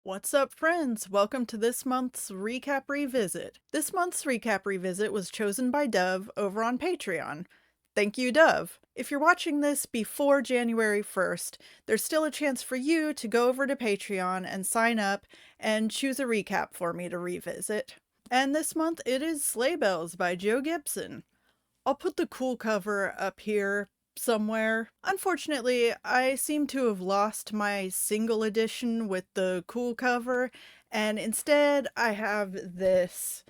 What's up, friends? Welcome to this month's Recap Revisit. This month's Recap Revisit was chosen by Dove over on Patreon. Thank you, Dove. If you're watching this before January 1st, there's still a chance for you to go over to Patreon and sign up and choose a recap for me to revisit. And this month it is Sleigh Bells by Jo Gibson. I'll put the cool cover up here somewhere. Unfortunately, I seem to have lost my single edition with the cool cover, and instead I have this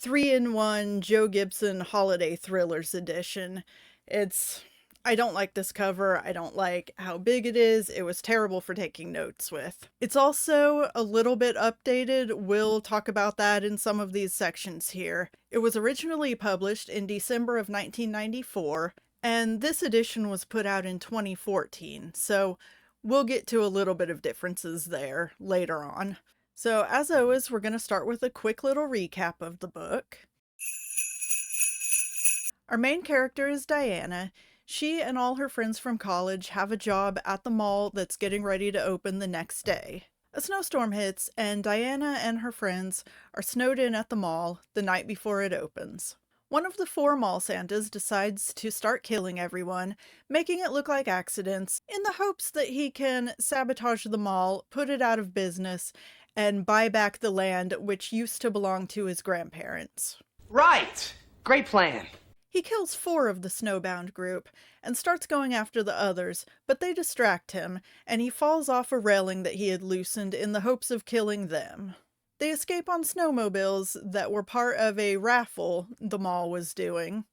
3-in-1 Jo Gibson Holiday Thrillers edition. I don't like this cover. I don't like how big it is. It was terrible for taking notes with. It's also a little bit updated. We'll talk about that in some of these sections here. It was originally published in December of 1994, and this edition was put out in 2014, so we'll get to a little bit of differences there later on. So as always, we're going to start with a quick little recap of the book. Our main character is Diana. She and all her friends from college have a job at the mall that's getting ready to open the next day. A snowstorm hits, and Diana and her friends are snowed in at the mall the night before it opens. One of the 4 mall Santas decides to start killing everyone, making it look like accidents, in the hopes that he can sabotage the mall, put it out of business, and buy back the land which used to belong to his grandparents. Right! Great plan. He kills 4 of the snowbound group and starts going after the others, but they distract him, and he falls off a railing that he had loosened in the hopes of killing them. They escape on snowmobiles that were part of a raffle the mall was doing.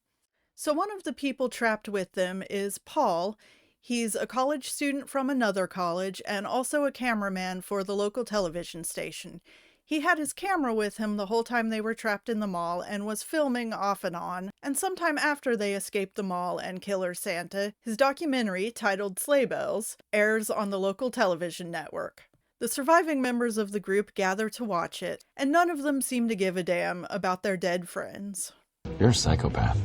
So one of the people trapped with them is Paul. He's a college student from another college and also a cameraman for the local television station. He had his camera with him the whole time they were trapped in the mall and was filming off and on, and sometime after they escape the mall and Killer Santa, his documentary, titled Sleigh Bells, airs on the local television network. The surviving members of the group gather to watch it, and none of them seem to give a damn about their dead friends. You're a psychopath.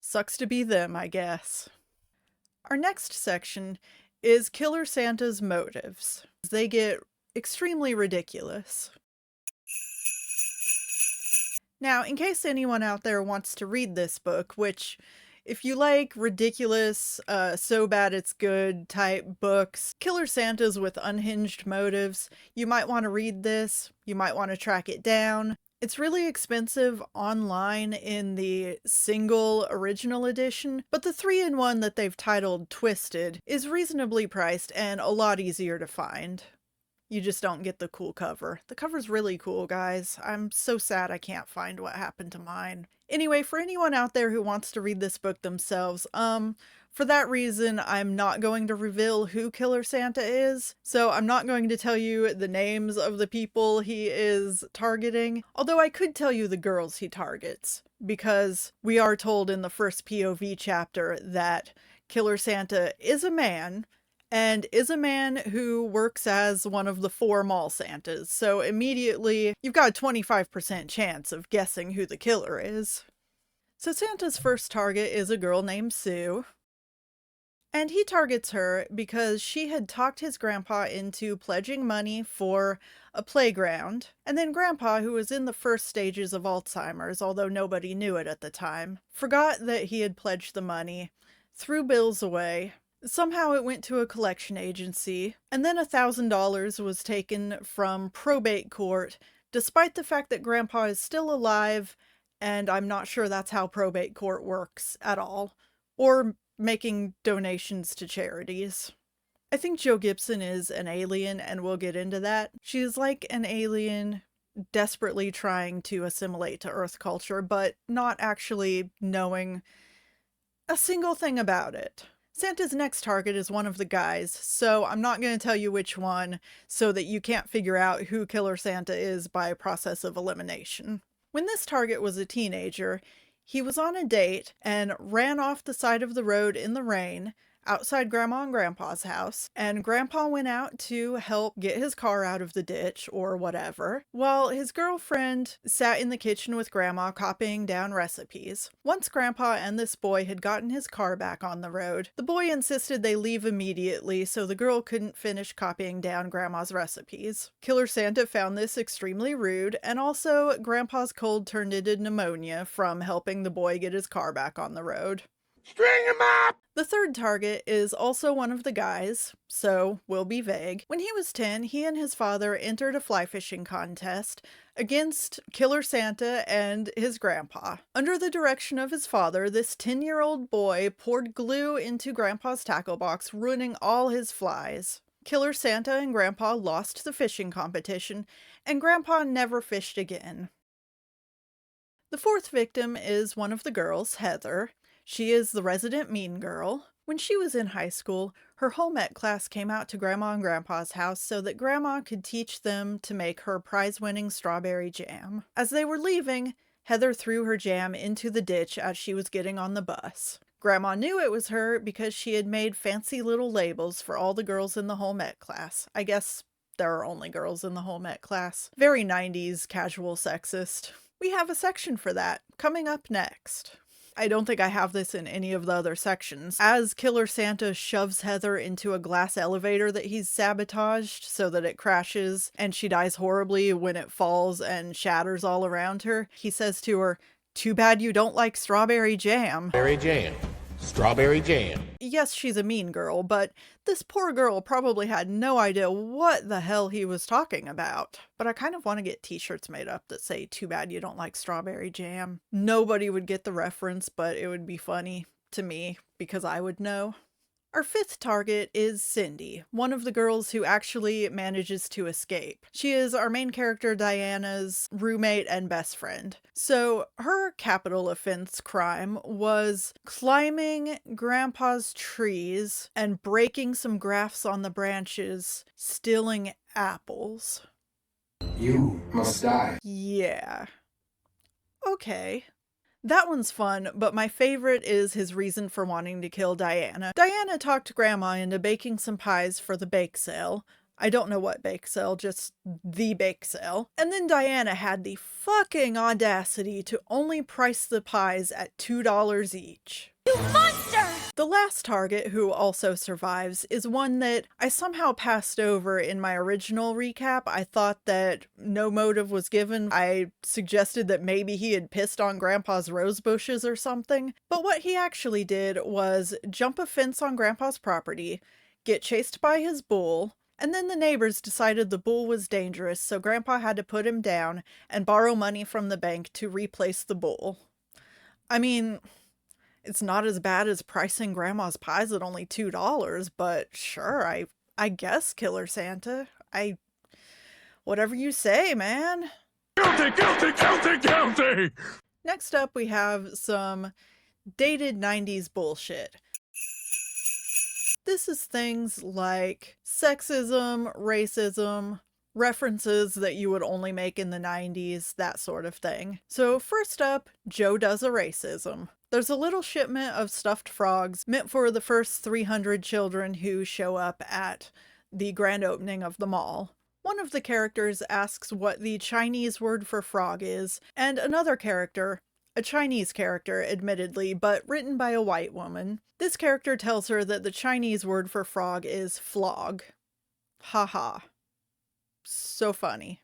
Sucks to be them, I guess. Our next section is Killer Santa's motives. They get extremely ridiculous. Now, in case anyone out there wants to read this book, which, if you like ridiculous, so bad it's good type books, Killer Santas with unhinged motives, you might want to read this, you might want to track it down. It's really expensive online in the single original edition, but the 3-in-1 that they've titled Twisted is reasonably priced and a lot easier to find. You just don't get the cool cover. The cover's really cool, guys. I'm so sad I can't find what happened to mine. Anyway, for anyone out there who wants to read this book themselves, for that reason, I'm not going to reveal who Killer Santa is, so I'm not going to tell you the names of the people he is targeting, although I could tell you the girls he targets, because we are told in the first POV chapter that Killer Santa is a man, and is a man who works as one of the 4 mall Santas, so immediately you've got a 25% chance of guessing who the killer is. So Santa's first target is a girl named Sue, and he targets her because she had talked his grandpa into pledging money for a playground, and then Grandpa, who was in the first stages of Alzheimer's, although nobody knew it at the time, forgot that he had pledged the money, threw bills away. Somehow it went to a collection agency, and then $1,000 was taken from probate court, despite the fact that Grandpa is still alive, and I'm not sure that's how probate court works at all, or making donations to charities. I think Jo Gibson is an alien, and we'll get into that. She is like an alien desperately trying to assimilate to Earth culture, but not actually knowing a single thing about it. Santa's next target is one of the guys, so I'm not going to tell you which one so that you can't figure out who Killer Santa is by a process of elimination. When this target was a teenager, he was on a date and ran off the side of the road in the rain outside Grandma and Grandpa's house, and Grandpa went out to help get his car out of the ditch or whatever, while his girlfriend sat in the kitchen with Grandma copying down recipes. Once Grandpa and this boy had gotten his car back on the road, the boy insisted they leave immediately so the girl couldn't finish copying down Grandma's recipes. Killer Santa found this extremely rude, and also Grandpa's cold turned into pneumonia from helping the boy get his car back on the road. String him up! The third target is also one of the guys, so we'll be vague. When he was 10, he and his father entered a fly fishing contest against Killer Santa and his grandpa. Under the direction of his father, this 10-year-old boy poured glue into Grandpa's tackle box, ruining all his flies. Killer Santa and Grandpa lost the fishing competition, and Grandpa never fished again. The fourth victim is one of the girls, Heather. She is the resident mean girl. When she was in high school, her home ec class came out to Grandma and Grandpa's house so that Grandma could teach them to make her prize-winning strawberry jam. As they were leaving, Heather threw her jam into the ditch as she was getting on the bus. Grandma knew it was her because she had made fancy little labels for all the girls in the home ec class. I guess there are only girls in the home ec class. Very 90s casual sexist. We have a section for that coming up next. I don't think I have this in any of the other sections. As Killer Santa shoves Heather into a glass elevator that he's sabotaged so that it crashes and she dies horribly when it falls and shatters all around her, he says to her, "Too bad you don't like strawberry jam." Strawberry jam. Strawberry jam. Yes, she's a mean girl, but this poor girl probably had no idea what the hell he was talking about. But I kind of want to get t-shirts made up that say, "Too bad you don't like strawberry jam." Nobody would get the reference, but it would be funny to me because I would know. Our fifth target is Cindy, one of the girls who actually manages to escape. She is our main character Diana's roommate and best friend. So her capital offense crime was climbing Grandpa's trees and breaking some grafts on the branches, stealing apples. You must die. Yeah. Okay. That one's fun, but my favorite is his reason for wanting to kill Diana. Diana talked Grandma into baking some pies for the bake sale. I don't know what bake sale, just the bake sale. And then Diana had the fucking audacity to only price the pies at $2 each. You monster! The last target, who also survives, is one that I somehow passed over in my original recap. I thought that no motive was given. I suggested that maybe he had pissed on Grandpa's rose bushes or something. But what he actually did was jump a fence on Grandpa's property, get chased by his bull, and then the neighbors decided the bull was dangerous, so Grandpa had to put him down and borrow money from the bank to replace the bull. I mean, it's not as bad as pricing Grandma's pies at only $2, but sure, I guess, Killer Santa. Whatever you say, man. Guilty, guilty, guilty, guilty! Next up, we have some dated 90s bullshit. This is things like sexism, racism, references that you would only make in the 90s, that sort of thing. So first up, Joe does a racism. There's a little shipment of stuffed frogs meant for the first 300 children who show up at the grand opening of the mall. One of the characters asks what the Chinese word for frog is, and another character, a Chinese character admittedly, but written by a white woman, this character tells her that the Chinese word for frog is flog. Haha. So funny.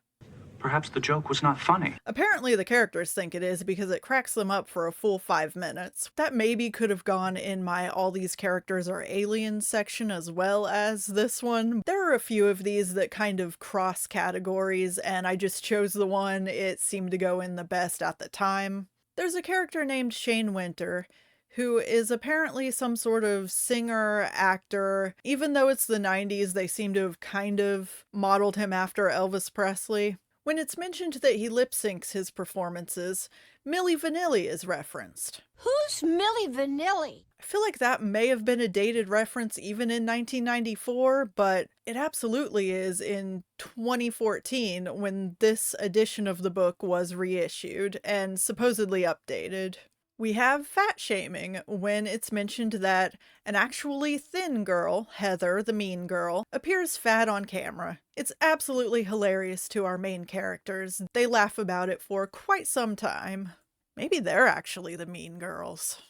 Perhaps the joke was not funny. Apparently the characters think it is because it cracks them up for a full 5 minutes. That maybe could have gone in my all these characters are aliens section as well as this one. There are a few of these that kind of cross categories, and I just chose the one it seemed to go in the best at the time. There's a character named Shane Winter who is apparently some sort of singer, actor. Even though it's the 90s, they seem to have kind of modeled him after Elvis Presley. When it's mentioned that he lip-syncs his performances, Milli Vanilli is referenced. Who's Milli Vanilli? I feel like that may have been a dated reference even in 1994, but it absolutely is in 2014 when this edition of the book was reissued and supposedly updated. We have fat shaming when it's mentioned that an actually thin girl, Heather, the mean girl, appears fat on camera. It's absolutely hilarious to our main characters. They laugh about it for quite some time. Maybe they're actually the mean girls.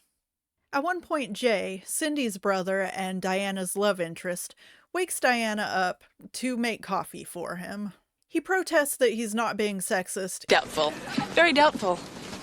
At one point, Jay, Cindy's brother and Diana's love interest, wakes Diana up to make coffee for him. He protests that he's not being sexist. Doubtful. Very doubtful.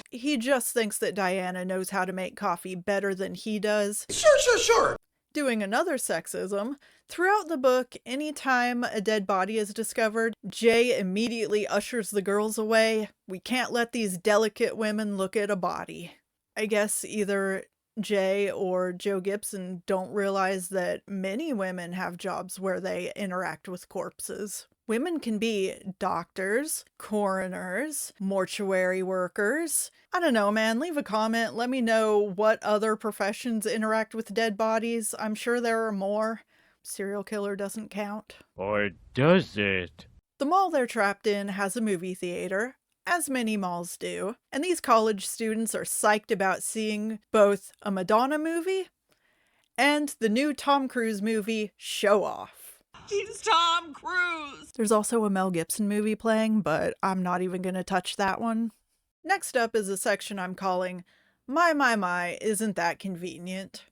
He just thinks that Diana knows how to make coffee better than he does. Sure. Doing another sexism, throughout the book, anytime a dead body is discovered, Jay immediately ushers the girls away. We can't let these delicate women look at a body. I guess either Jay or Jo Gibson don't realize that many women have jobs where they interact with corpses. Women can be doctors, coroners, mortuary workers. I don't know, man. Leave a comment. Let me know what other professions interact with dead bodies. I'm sure there are more. Serial killer doesn't count. Or does it? The mall they're trapped in has a movie theater, as many malls do, and these college students are psyched about seeing both a Madonna movie and the new Tom Cruise movie, Show Off. He's Tom Cruise. There's also a Mel Gibson movie playing, but I'm not even going to touch that one. Next up is a section I'm calling, My, Isn't That Convenient?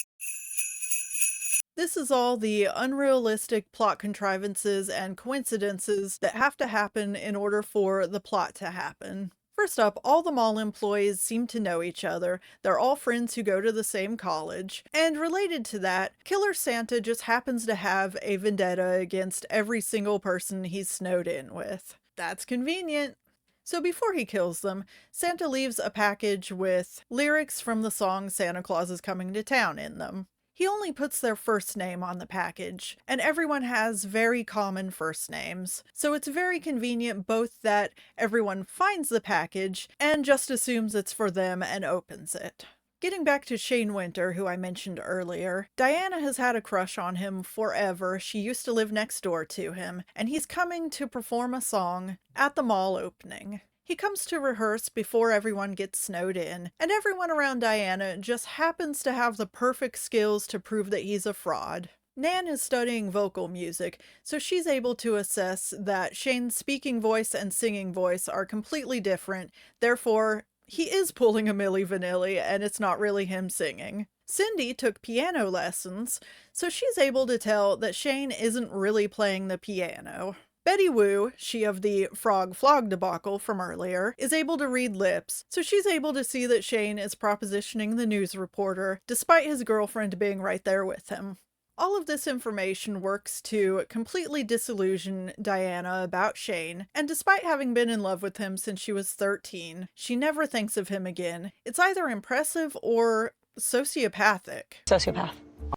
This is all the unrealistic plot contrivances and coincidences that have to happen in order for the plot to happen. First up, all the mall employees seem to know each other. They're all friends who go to the same college. And related to that, Killer Santa just happens to have a vendetta against every single person he's snowed in with. That's convenient. So before he kills them, Santa leaves a package with lyrics from the song Santa Claus is Coming to Town in them. He only puts their first name on the package, and everyone has very common first names, so it's very convenient both that everyone finds the package and just assumes it's for them and opens it. Getting back to Shane Winter, who I mentioned earlier, Diana has had a crush on him forever. She used to live next door to him, and he's coming to perform a song at the mall opening. He comes to rehearse before everyone gets snowed in, and everyone around Diana just happens to have the perfect skills to prove that he's a fraud. Nan is studying vocal music, so she's able to assess that Shane's speaking voice and singing voice are completely different, therefore he is pulling a Milli Vanilli and it's not really him singing. Cindy took piano lessons, so she's able to tell that Shane isn't really playing the piano. Betty Wu, she of the frog flog debacle from earlier, is able to read lips, so she's able to see that Shane is propositioning the news reporter, despite his girlfriend being right there with him. All of this information works to completely disillusion Diana about Shane, and despite having been in love with him since she was 13, she never thinks of him again. It's either impressive or sociopathic. Sociopath.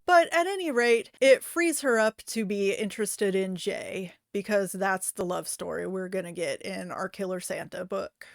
But at any rate, it frees her up to be interested in Jay, because that's the love story we're gonna get in our Killer Santa book.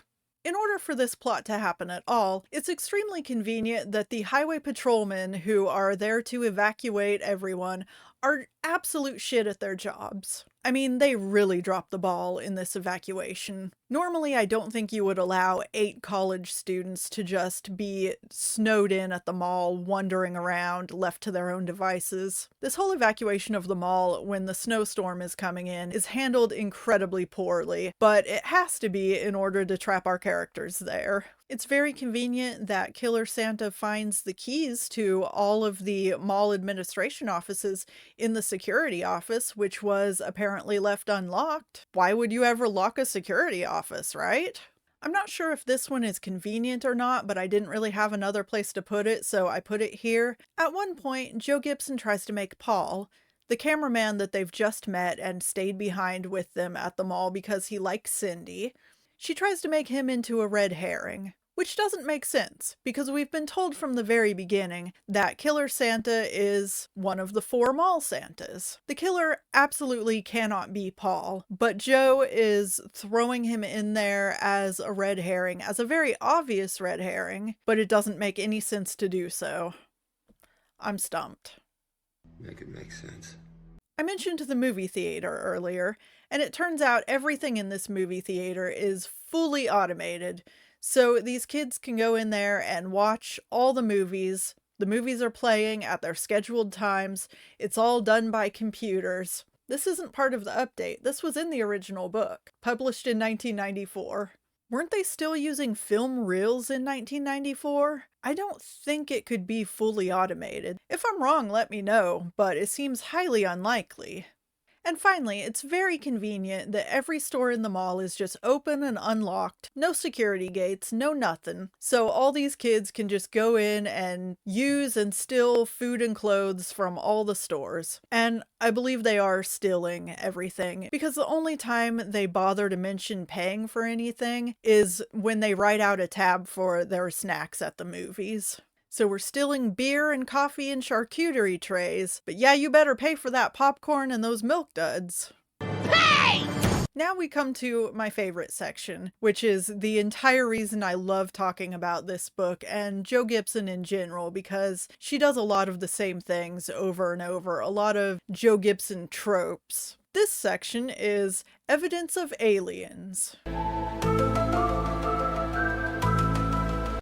In order for this plot to happen at all, it's extremely convenient that the highway patrolmen who are there to evacuate everyone are absolute shit at their jobs. I mean, they really dropped the ball in this evacuation. Normally, I don't think you would allow 8 college students to just be snowed in at the mall, wandering around, left to their own devices. This whole evacuation of the mall when the snowstorm is coming in is handled incredibly poorly, but it has to be in order to trap our characters there. It's very convenient that Killer Santa finds the keys to all of the mall administration offices in the security office, which was apparently left unlocked. Why would you ever lock a security office, right? I'm not sure if this one is convenient or not, but I didn't really have another place to put it, so I put it here. At one point, Jo Gibson tries to make Paul, the cameraman that they've just met and stayed behind with them at the mall because he likes Cindy, she tries to make him into a red herring. Which doesn't make sense, because we've been told from the very beginning that Killer Santa is one of the 4 mall Santas. The killer absolutely cannot be Paul, but Jo is throwing him in there as a red herring, as a very obvious red herring, but it doesn't make any sense to do so. I'm stumped. Make it make sense. I mentioned the movie theater earlier, and it turns out everything in this movie theater is fully automated. So these kids can go in there and watch all the movies. The movies are playing at their scheduled times. It's all done by computers. This isn't part of the update. This was in the original book, published in 1994. Weren't they still using film reels in 1994? I don't think it could be fully automated. If I'm wrong, let me know, but it seems highly unlikely. And finally, it's very convenient that every store in the mall is just open and unlocked, no security gates, no nothing. So all these kids can just go in and use and steal food and clothes from all the stores. And I believe they are stealing everything, because the only time they bother to mention paying for anything is when they write out a tab for their snacks at the movies. So we're stealing beer and coffee and charcuterie trays, but yeah, you better pay for that popcorn and those milk duds. Hey! Now we come to my favorite section, which is the entire reason I love talking about this book and Jo Gibson in general, because she does a lot of the same things over and over, a lot of Jo Gibson tropes. This section is Evidence of Aliens.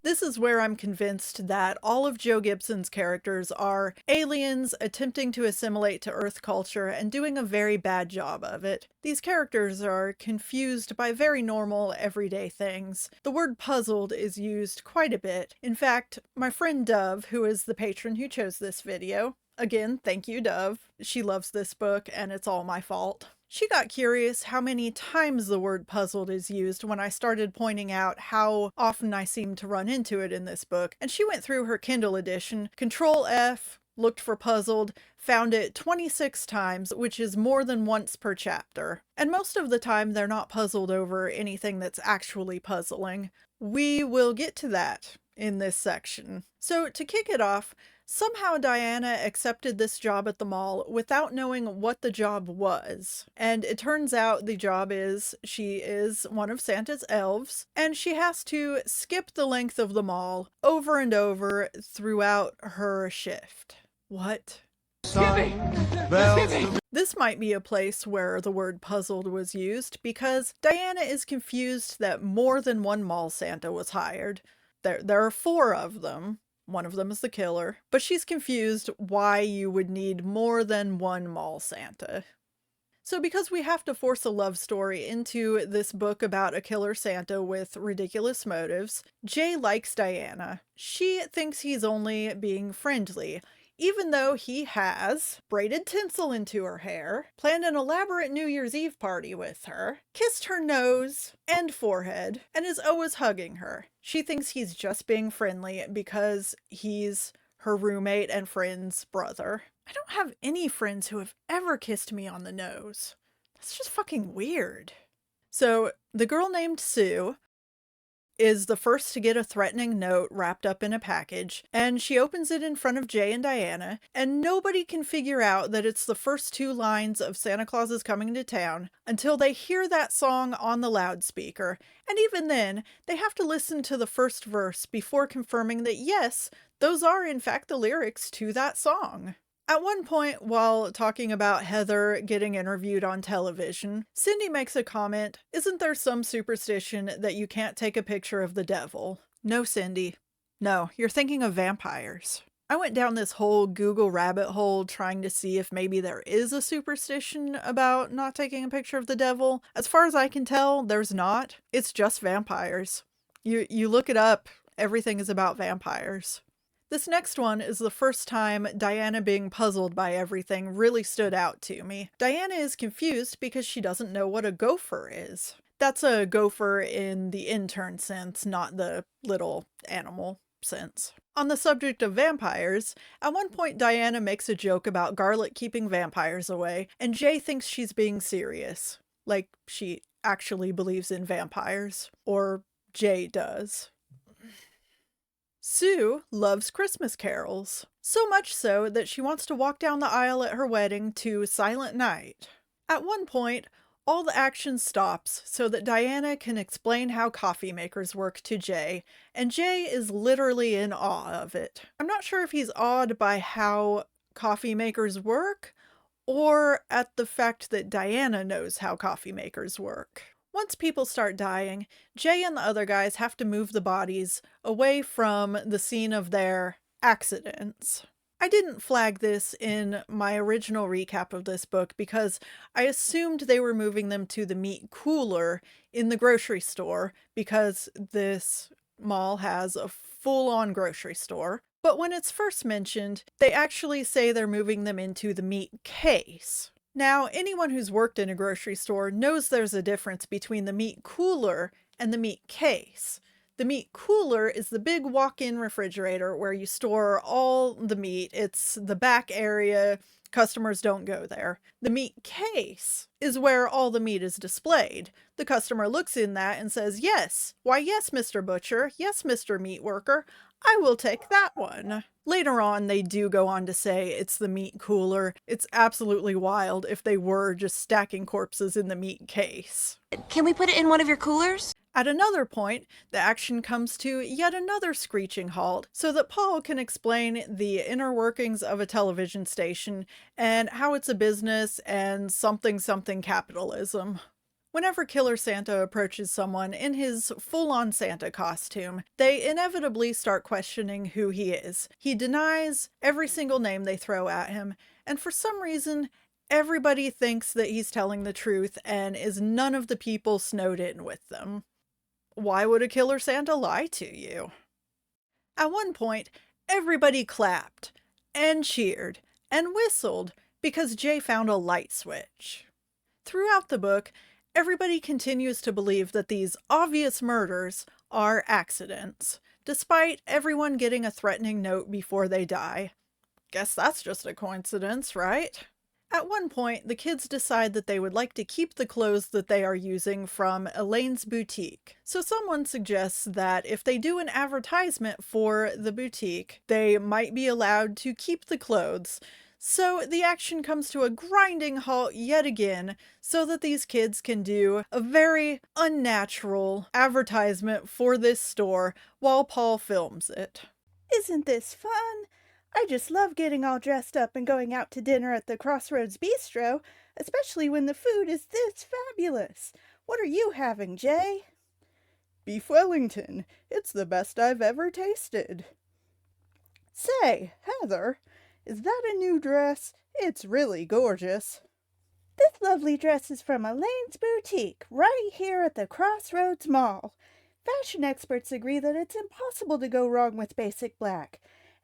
This is where I'm convinced that all of Jo Gibson's characters are aliens attempting to assimilate to Earth culture and doing a very bad job of it. These characters are confused by very normal, everyday things. The word puzzled is used quite a bit. In fact, my friend Dove, who is the patron who chose this video, again, thank you, Dove. She loves this book, and it's all my fault. She got curious how many times the word puzzled is used when I started pointing out how often I seem to run into it in this book, and she went through her Kindle edition, Control F, looked for puzzled, found it 26 times, which is more than once per chapter. And most of the time they're not puzzled over anything that's actually puzzling. We will get to that in this section. So to kick it off, somehow Diana accepted this job at the mall without knowing what the job was. And it turns out the job is she is one of Santa's elves, and she has to skip the length of the mall over and over throughout her shift. What? This might be a place where the word puzzled was used, because Diana is confused that more than one mall Santa was hired. There are 4 of them. One of them is the killer, but she's confused why you would need more than one mall Santa. So because we have to force a love story into this book about a killer Santa with ridiculous motives, Jay likes Diana. She thinks he's only being friendly, even though he has braided tinsel into her hair, planned an elaborate New Year's Eve party with her, kissed her nose and forehead, and is always hugging her. She thinks he's just being friendly because he's her roommate and friend's brother. I don't have any friends who have ever kissed me on the nose. That's just fucking weird. So the girl named Sue is the first to get a threatening note wrapped up in a package, and she opens it in front of Jay and Diana, and nobody can figure out that it's the first 2 lines of Santa Claus is Coming to Town until they hear that song on the loudspeaker, and even then, they have to listen to the first verse before confirming that yes, those are in fact the lyrics to that song. At one point, while talking about Heather getting interviewed on television, Cindy makes a comment, "Isn't there some superstition that you can't take a picture of the devil?" No, Cindy. No, you're thinking of vampires. I went down this whole Google rabbit hole trying to see if maybe there is a superstition about not taking a picture of the devil. As far as I can tell, there's not. It's just vampires. You look it up, everything is about vampires. This next one is the first time Diana being puzzled by everything really stood out to me. Diana is confused because she doesn't know what a gopher is. That's a gopher in the intern sense, not the little animal sense. On the subject of vampires, at one point Diana makes a joke about garlic keeping vampires away, and Jay thinks she's being serious. Like she actually believes in vampires. Or Jay does. Sue loves Christmas carols, so much so that she wants to walk down the aisle at her wedding to Silent Night. At one point, all the action stops so that Diana can explain how coffee makers work to Jay, and Jay is literally in awe of it. I'm not sure if he's awed by how coffee makers work, or at the fact that Diana knows how coffee makers work. Once people start dying, Jay and the other guys have to move the bodies away from the scene of their accidents. I didn't flag this in my original recap of this book because I assumed they were moving them to the meat cooler in the grocery store because this mall has a full-on grocery store. But when it's first mentioned, they actually say they're moving them into the meat case. Now, anyone who's worked in a grocery store knows there's a difference between the meat cooler and the meat case. The meat cooler is the big walk-in refrigerator where you store all the meat. It's the back area. Customers don't go there. The meat case is where all the meat is displayed. The customer looks in that and says, yes, why yes, Mr. Butcher, yes, Mr. Meat Worker, I will take that one. Later on, they do go on to say it's the meat cooler. It's absolutely wild if they were just stacking corpses in the meat case. Can we put it in one of your coolers? At another point, the action comes to yet another screeching halt so that Paul can explain the inner workings of a television station and how it's a business and something capitalism. Whenever Killer Santa approaches someone in his full-on Santa costume, they inevitably start questioning who he is. He denies every single name they throw at him, and for some reason, everybody thinks that he's telling the truth and is none of the people snowed in with them. Why would a Killer Santa lie to you? At one point, everybody clapped and cheered and whistled because Jay found a light switch. Throughout the book, everybody continues to believe that these obvious murders are accidents, despite everyone getting a threatening note before they die. Guess that's just a coincidence, right? At one point, the kids decide that they would like to keep the clothes that they are using from Elaine's boutique. So someone suggests that if they do an advertisement for the boutique, they might be allowed to keep the clothes. So the action comes to a grinding halt yet again, so that these kids can do a very unnatural advertisement for this store while Paul films it. Isn't this fun? I just love getting all dressed up and going out to dinner at the Crossroads Bistro, especially when the food is this fabulous. What are you having, Jay? Beef Wellington. It's the best I've ever tasted. Say, Heather, is that a new dress? It's really gorgeous. This lovely dress is from Elaine's boutique, right here at the Crossroads Mall. Fashion experts agree that it's impossible to go wrong with basic black.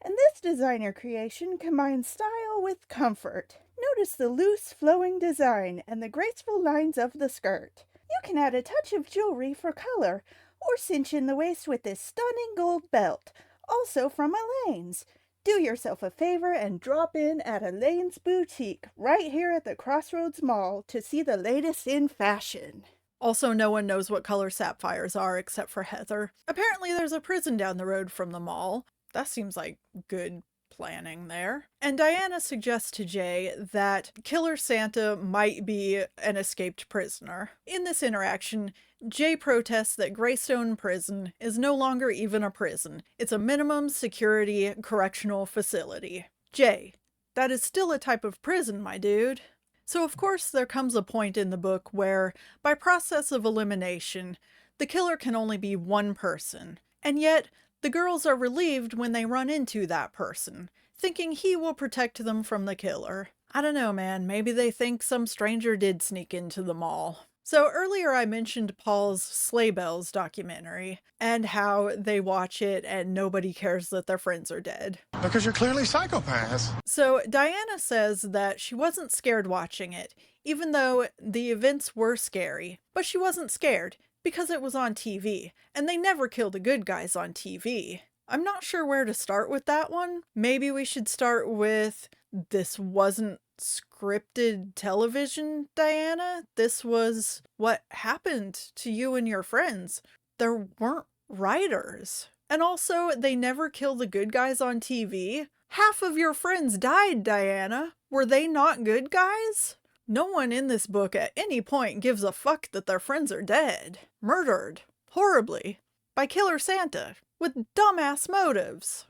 And this designer creation combines style with comfort. Notice the loose, flowing design and the graceful lines of the skirt. You can add a touch of jewelry for color, or cinch in the waist with this stunning gold belt, also from Elaine's. Do yourself a favor and drop in at Elaine's boutique, right here at the Crossroads Mall, to see the latest in fashion. Also, no one knows what color sapphires are except for Heather. Apparently there's a prison down the road from the mall. That seems like good planning there. And Diana suggests to Jay that Killer Santa might be an escaped prisoner. In this interaction, Jay protests that Greystone Prison is no longer even a prison. It's a minimum security correctional facility. Jay, that is still a type of prison, my dude. So of course there comes a point in the book where, by process of elimination, the killer can only be one person. And yet, the girls are relieved when they run into that person, thinking he will protect them from the killer. I don't know, man. Maybe they think some stranger did sneak into the mall. So earlier I mentioned Paul's Sleigh Bells documentary and how they watch it and nobody cares that their friends are dead. Because you're clearly psychopaths. So Diana says that she wasn't scared watching it, even though the events were scary, but she wasn't scared because it was on TV, and they never kill the good guys on TV. I'm not sure where to start with that one. Maybe we should start with, this wasn't scripted television, Diana. This was what happened to you and your friends. There weren't writers. And also, they never kill the good guys on TV. Half of your friends died, Diana. Were they not good guys? No one in this book at any point gives a fuck that their friends are dead. Murdered. Horribly. By Killer Santa. With dumbass motives.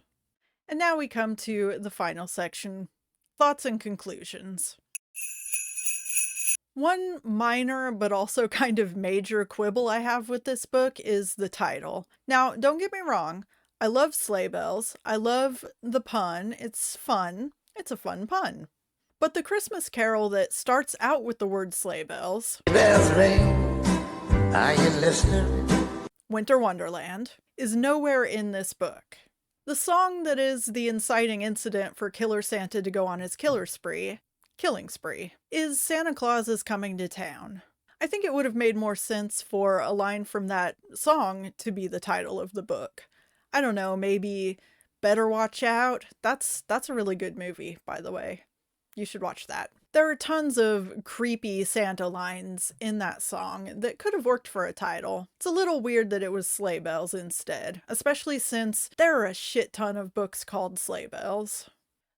And now we come to the final section. Thoughts and conclusions. One minor but also kind of major quibble I have with this book is the title. Now, don't get me wrong, I love sleigh bells. I love the pun. It's fun. It's a fun pun. But the Christmas carol that starts out with the word sleigh bells, bells ring, are you listening? Winter Wonderland, is nowhere in this book. The song that is the inciting incident for Killer Santa to go on his killing spree, is Santa Claus is Coming to Town. I think it would have made more sense for a line from that song to be the title of the book. I don't know, maybe Better Watch Out? That's a really good movie, by the way. You should watch that. There are tons of creepy Santa lines in that song that could have worked for a title. It's a little weird that it was Sleigh Bells instead, especially since there are a shit ton of books called Sleigh Bells.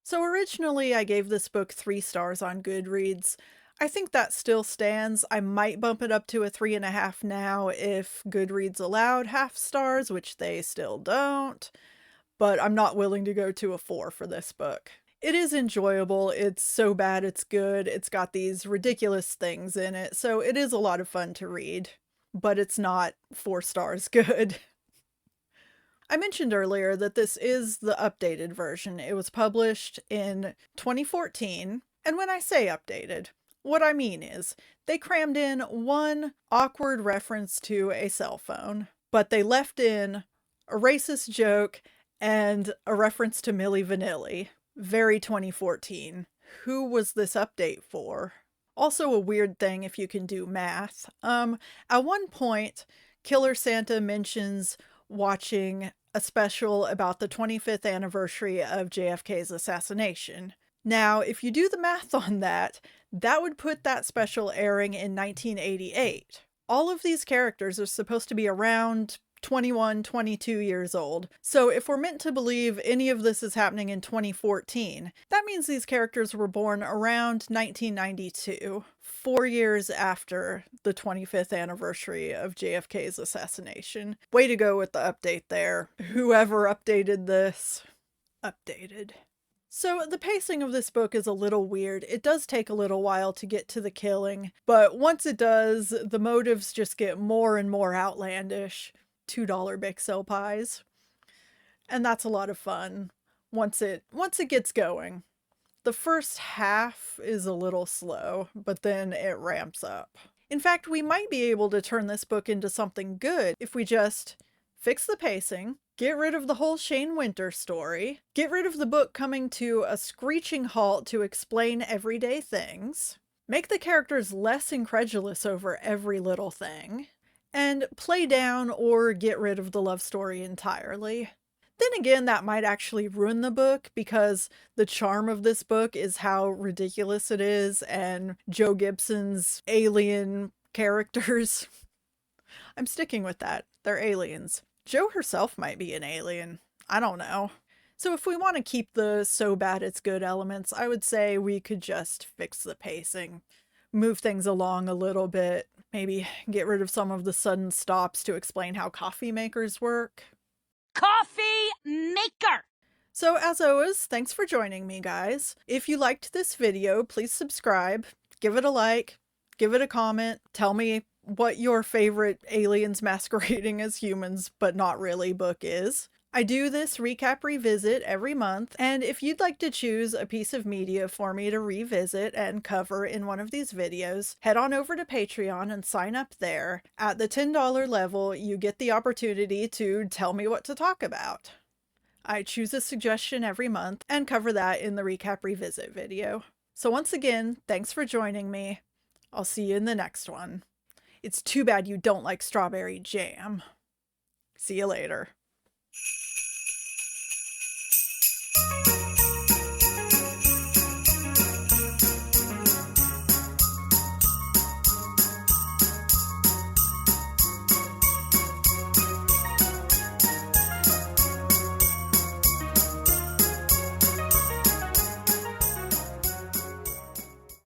So originally I gave this book 3 stars on Goodreads. I think that still stands. I might bump it up to a 3.5 now if Goodreads allowed half stars, which they still don't. But I'm not willing to go to a 4 for this book. It is enjoyable. It's so bad it's good. It's got these ridiculous things in it, so it is a lot of fun to read. But it's not 4 stars good. I mentioned earlier that this is the updated version. It was published in 2014, and when I say updated, what I mean is they crammed in one awkward reference to a cell phone, but they left in a racist joke and a reference to Milli Vanilli. Very 2014. Who was this update for? Also a weird thing if you can do math. At one point, Killer Santa mentions watching a special about the 25th anniversary of JFK's assassination. Now, if you do the math on that, that would put that special airing in 1988. All of these characters are supposed to be around 21, 22 years old. So if we're meant to believe any of this is happening in 2014, that means these characters were born around 1992, 4 years after the 25th anniversary of JFK's assassination. Way to go with the update there. Whoever updated this, updated. So the pacing of this book is a little weird. It does take a little while to get to the killing, but once it does, the motives just get more and more outlandish. $2 Big Sale pies. And that's a lot of fun once it gets going. The first half is a little slow, but then it ramps up. In fact, we might be able to turn this book into something good if we just fix the pacing, get rid of the whole Shane Winter story, get rid of the book coming to a screeching halt to explain everyday things, make the characters less incredulous over every little thing, and play down or get rid of the love story entirely. Then again, that might actually ruin the book because the charm of this book is how ridiculous it is and Jo Gibson's alien characters. I'm sticking with that. They're aliens. Jo herself might be an alien. I don't know. So if we want to keep the so bad it's good elements, I would say we could just fix the pacing. Move things along a little bit, maybe get rid of some of the sudden stops to explain how coffee makers work. Coffee maker! So as always, thanks for joining me, guys. If you liked this video, please subscribe, give it a like, give it a comment, tell me what your favorite aliens masquerading as humans but not really book is. I do this recap revisit every month, and if you'd like to choose a piece of media for me to revisit and cover in one of these videos, head on over to Patreon and sign up there. At the $10 level, you get the opportunity to tell me what to talk about. I choose a suggestion every month and cover that in the recap revisit video. So once again, thanks for joining me. I'll see you in the next one. It's too bad you don't like strawberry jam. See you later.